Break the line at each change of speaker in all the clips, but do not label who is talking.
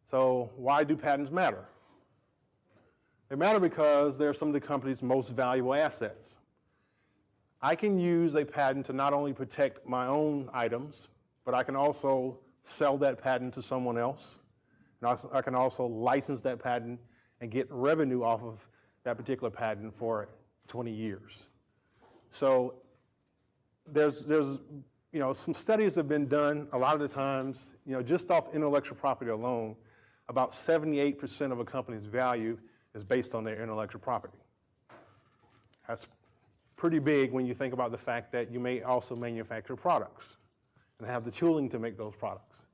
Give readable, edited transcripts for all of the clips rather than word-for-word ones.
So why do patents matter? They matter because they're some of the company's most valuable assets. I can use a patent to not only protect my own items, but I can also sell that patent to someone else. And I can also license that patent and get revenue off of that particular patent for 20 years. So there's some studies have been done a lot of the times, just off intellectual property alone, about 78% of a company's value is based on their intellectual property. That's pretty big when you think about the fact that you may also manufacture products and have the tooling to make those products.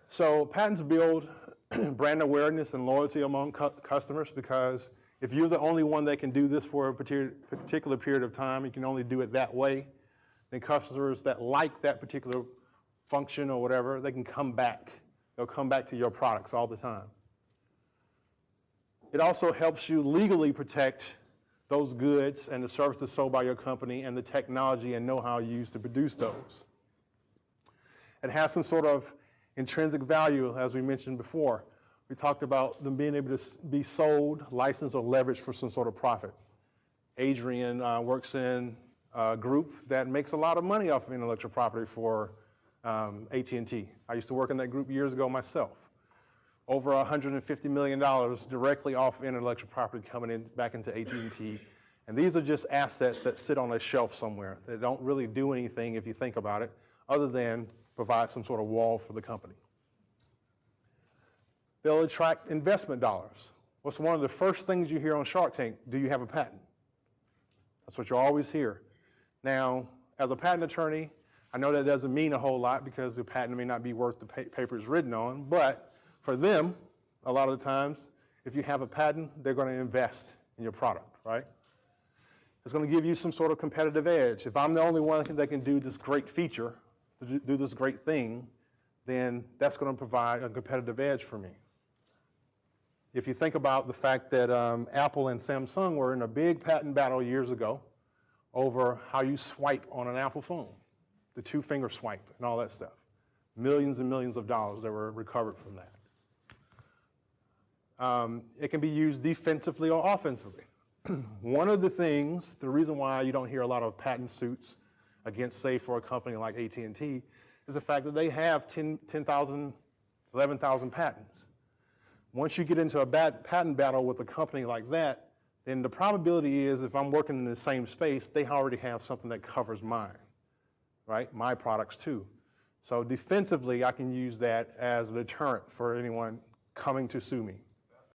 So patents build brand awareness and loyalty among customers, because if you're the only one that can do this for a particular period of time, you can only do it that way, then customers that like that particular function or whatever, they can come back. They'll come back to your products all the time. It also helps you legally protect those goods and the services sold by your company and the technology and know-how used to produce those. It has some sort of intrinsic value, as we mentioned before. We talked about them being able to be sold, licensed, or leveraged for some sort of profit. Adrian works in a group that makes a lot of money off of intellectual property for AT&T. I used to work in that group years ago myself. Over $150 million directly off intellectual property coming back into AT&T. And these are just assets that sit on a shelf somewhere. They don't really do anything if you think about it, other than provide some sort of wall for the company. They'll attract investment dollars. What's one of the first things you hear on Shark Tank? Do you have a patent? That's what you always hear. Now, as a patent attorney, I know that doesn't mean a whole lot because the patent may not be worth the paper it's written on, but for them, a lot of the times, if you have a patent, they're going to invest in your product, right? It's going to give you some sort of competitive edge. If I'm the only one that can do this great feature, do this great thing, then that's going to provide a competitive edge for me. If you think about the fact that Apple and Samsung were in a big patent battle years ago over how you swipe on an Apple phone, the two-finger swipe and all that stuff. Millions and millions of dollars that were recovered from that. It can be used defensively or offensively. One of the things, the reason why you don't hear a lot of patent suits against, say, for a company like AT&T, is the fact that they have 10,000, 11,000 patents. Once you get into a patent battle with a company like that, then the probability is if I'm working in the same space, they already have something that covers mine, right? My products too. So defensively, I can use that as a deterrent for anyone coming to sue me.